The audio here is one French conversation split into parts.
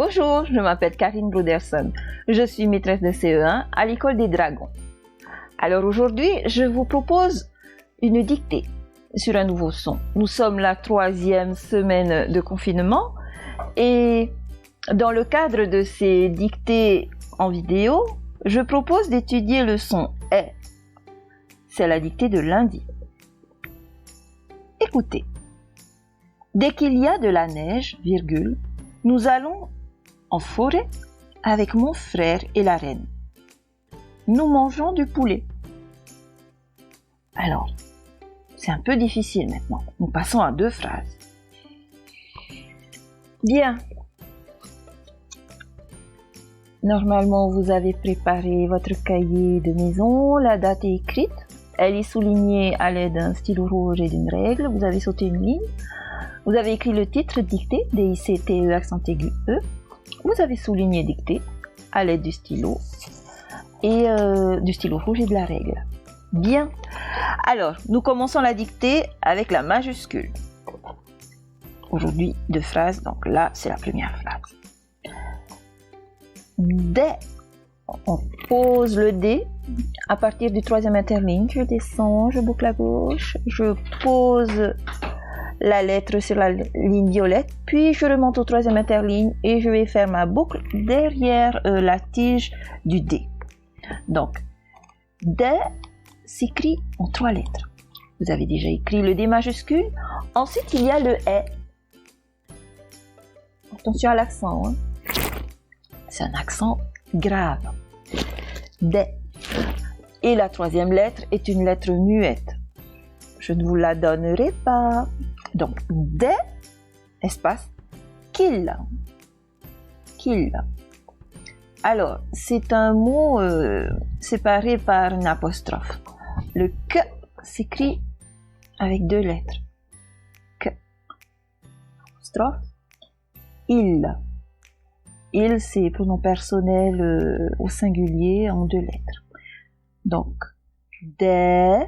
Bonjour, je m'appelle Karine Broderson. Je suis maîtresse de CE1 à l'école des dragons. Alors aujourd'hui, je vous propose une dictée sur un nouveau son. Nous sommes la 3e semaine de confinement et dans le cadre de ces dictées en vidéo, je propose d'étudier le son « est ». C'est la dictée de lundi. Écoutez. Dès qu'il y a de la neige, virgule, nous allons en forêt avec mon frère et la reine. Nous mangeons du poulet. Alors, c'est un peu difficile maintenant. Nous passons à 2 phrases. Bien. Normalement, vous avez préparé votre cahier de maison. La date est écrite. Elle est soulignée à l'aide d'un stylo rouge et d'une règle. Vous avez sauté une ligne. Vous avez écrit le titre dictée, D-I-C-T-E accent aigu E. Vous avez souligné dictée à l'aide du stylo et du stylo rouge et de la règle. Bien. Alors, nous commençons la dictée avec la majuscule. Aujourd'hui, 2 phrases, donc là, c'est la première phrase. Dès, on pose le D à partir du 3e interligne. Je descends, je boucle à gauche, je pose la lettre sur la ligne violette, puis je remonte au 3e interligne et je vais faire ma boucle derrière la tige du D. Donc, D s'écrit en 3 lettres. Vous avez déjà écrit le D majuscule. Ensuite, il y a le E. Attention à l'accent. Hein. C'est un accent grave. D. Et la 3e lettre est une lettre muette. Je ne vous la donnerai pas. Donc, des, espace, qu'il. Qu'il. Alors, c'est un mot séparé par une apostrophe. Le que s'écrit avec 2 lettres. Que. Apostrophe. Il. Il, c'est pronom personnel au singulier en 2 lettres. Donc, des,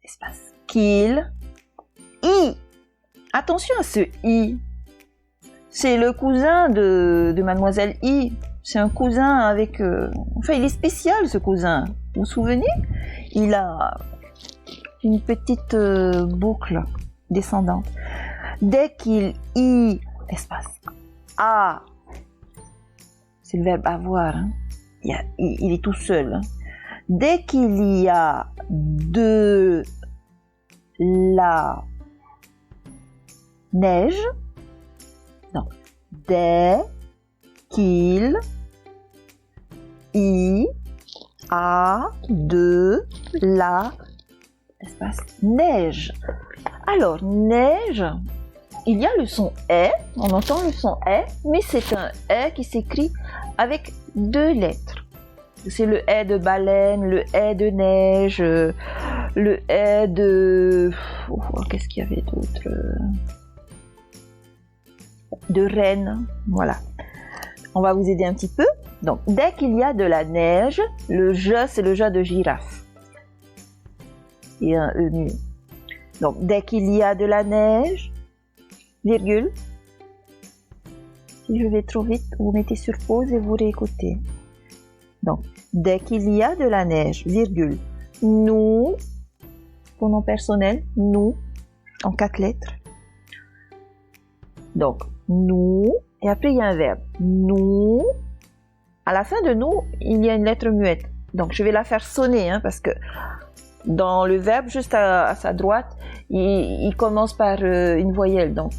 espace, qu'il, i. Attention à ce i. C'est le cousin de Mademoiselle I. C'est un cousin avec... Enfin, il est spécial, ce cousin. Vous vous souvenez? Il a une petite boucle descendante. Dès qu'il y... Espace. A. C'est le verbe avoir. Hein. Il est tout seul. Hein. Dès qu'il y a de la neige, donc dès qu'il y a de la espace neige. Alors neige, il y a le son est, on entend le son est, mais c'est un est qui s'écrit avec 2 lettres. C'est le est de baleine, le est de neige, le est de... Oh, qu'est-ce qu'il y avait d'autre? De reine, voilà. On va vous aider un petit peu. Donc, dès qu'il y a de la neige, le je, c'est le je de girafe. Et un e muet. Donc, dès qu'il y a de la neige, virgule. Si je vais trop vite, vous mettez sur pause et vous réécoutez. Donc, dès qu'il y a de la neige, virgule. Nous, pronom personnel, nous, en 4 lettres. Donc, nous, et après il y a un verbe. Nous, à la fin de nous, il y a une lettre muette. Donc, je vais la faire sonner, hein, parce que dans le verbe, juste à sa droite, il commence par une voyelle. Donc,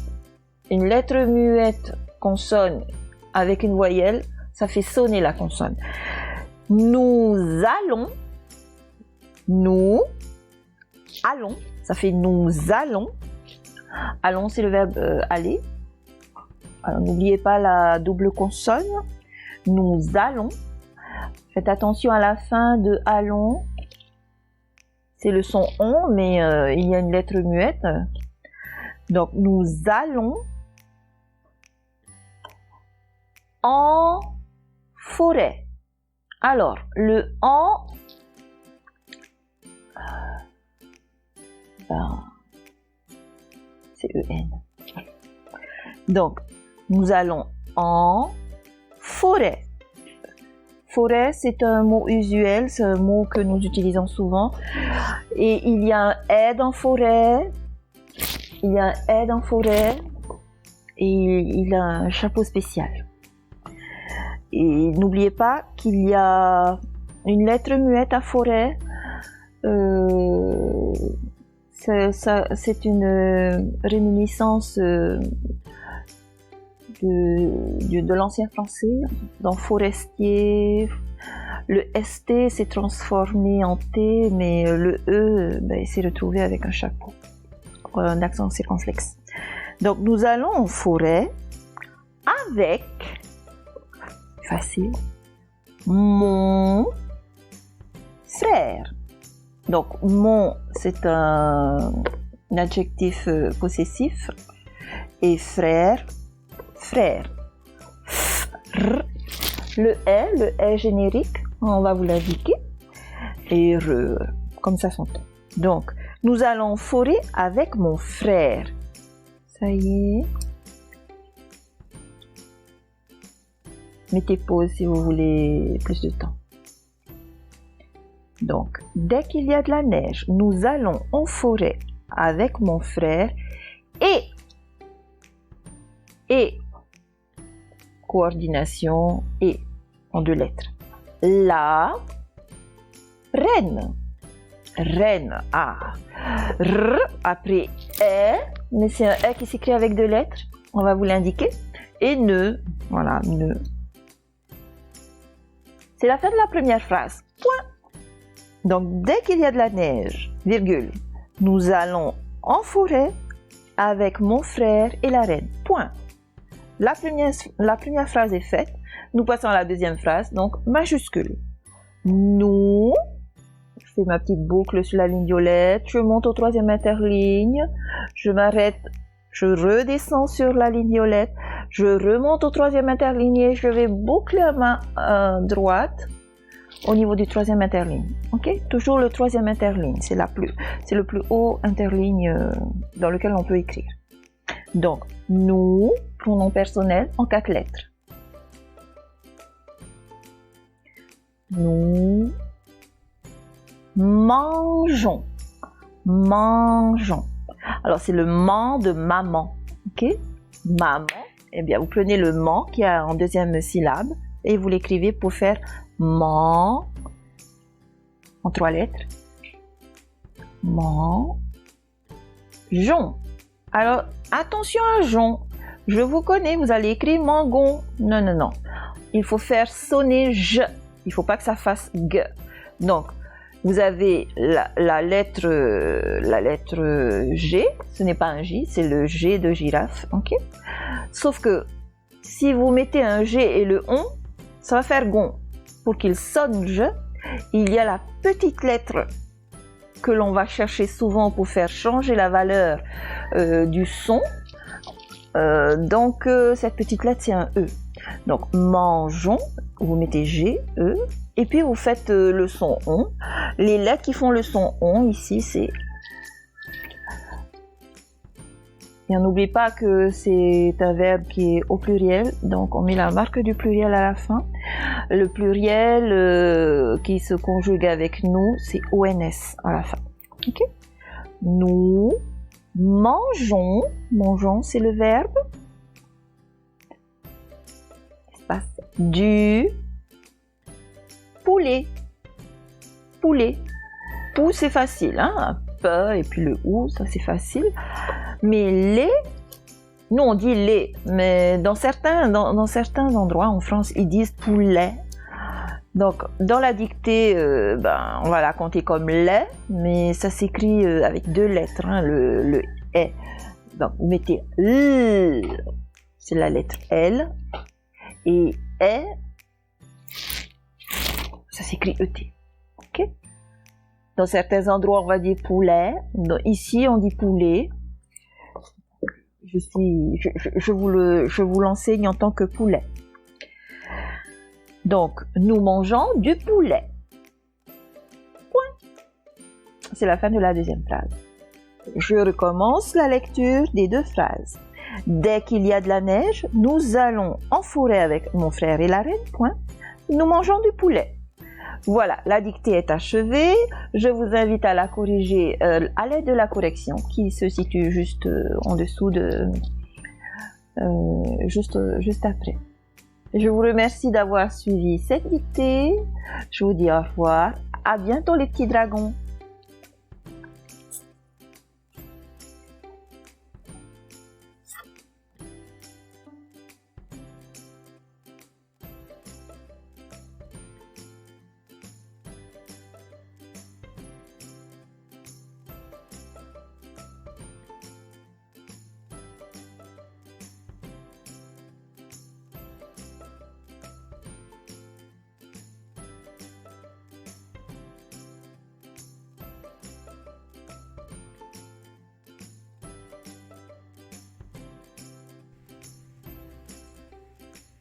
une lettre muette qu'on sonne avec une voyelle, ça fait sonner la consonne. Nous allons, ça fait nous allons. Allons, c'est le verbe aller. Alors, n'oubliez pas la double consonne. Nous allons. Faites attention à la fin de allons. C'est le son on, mais il y a une lettre muette. Donc, nous allons en forêt. Alors, le en, c'est EN. Donc, nous allons en forêt. Forêt, c'est un mot usuel, c'est un mot que nous utilisons souvent. Et il y a un aide dans forêt. Il y a un aide dans forêt. Et il a un chapeau spécial. Et n'oubliez pas qu'il y a une lettre muette à forêt. C'est une réminiscence de l'ancien français, dans forestier. Le ST s'est transformé en T, mais le E s'est retrouvé avec un chapeau, un accent circonflexe. Donc nous allons en forêt avec, facile, mon frère. Donc mon, c'est un adjectif possessif, et frère, frère. Le est générique, on va vous l'indiquer, et comme ça s'entend. Donc, nous allons en forêt avec mon frère. Ça y est. Mettez pause si vous voulez plus de temps. Donc, dès qu'il y a de la neige, nous allons en forêt avec mon frère et coordination et en 2 lettres. La reine. Reine. Ah. R après est, mais c'est un est qui s'écrit avec 2 lettres. On va vous l'indiquer. Et ne. Voilà, ne. C'est la fin de la première phrase. Point. Donc, dès qu'il y a de la neige, virgule, nous allons en forêt avec mon frère et la reine. Point. La première phrase est faite. Nous passons à la deuxième phrase, donc majuscule. Nous, je fais ma petite boucle sur la ligne violette, je monte au 3e interligne, je m'arrête, je redescends sur la ligne violette, je remonte au 3e interligne et je vais boucler à ma droite au niveau du 3e interligne. Ok? Toujours le 3e interligne, c'est le plus haut interligne dans lequel on peut écrire. Donc, nous, pronom personnel en 4 lettres. Nous mangeons. Mangeons. Alors, c'est le man de maman. Ok? Maman. Eh bien, vous prenez le man qui est en 2e syllabe et vous l'écrivez pour faire man en 3 lettres. Mangeons. Alors, attention à jon. Je vous connais, vous allez écrire mangon. Non, non, non. Il faut faire sonner je. Il ne faut pas que ça fasse g. Donc, vous avez la lettre G. Ce n'est pas un J, c'est le G de girafe. Ok? Sauf que si vous mettez un G et le on, ça va faire gon. Pour qu'il sonne je, il y a la petite lettre que l'on va chercher souvent pour faire changer la valeur du son. Donc, cette petite lettre, c'est un E. Donc, mangeons, vous mettez G, E, et puis vous faites le son on. Les lettres qui font le son on, ici, c'est... Et on n'oublie pas que c'est un verbe qui est au pluriel, donc on met la marque du pluriel à la fin. Le pluriel qui se conjugue avec nous, c'est ONS à la fin. Ok? Nous mangeons, mangeons, c'est le verbe. Espace. Du poulet. Poulet. Pou, c'est facile, hein? Peu et puis le ou, ça c'est facile. Mais les, nous on dit les, mais dans certains endroits en France, ils disent poulet. Donc, dans la dictée, on va la compter comme lait, mais ça s'écrit avec 2 lettres, hein, le est. Donc, vous mettez L, c'est la lettre L, et est, ça s'écrit ET. Ok? Dans certains endroits, on va dire poulet. Ici, on dit poulet. Je vous l'enseigne en tant que poulet. Donc, nous mangeons du poulet. Point. C'est la fin de la deuxième phrase. Je recommence la lecture des 2 phrases. Dès qu'il y a de la neige, nous allons en forêt avec mon frère et la reine, point. Nous mangeons du poulet. Voilà, la dictée est achevée. Je vous invite à la corriger à l'aide de la correction qui se situe juste en dessous de... juste après. Je vous remercie d'avoir suivi cette dictée. Je vous dis au revoir. À bientôt les petits dragons.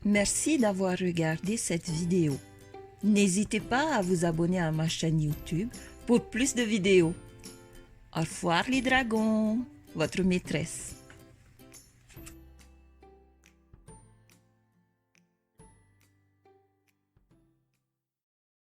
Merci d'avoir regardé cette vidéo. N'hésitez pas à vous abonner à ma chaîne YouTube pour plus de vidéos. Au revoir les dragons, votre maîtresse.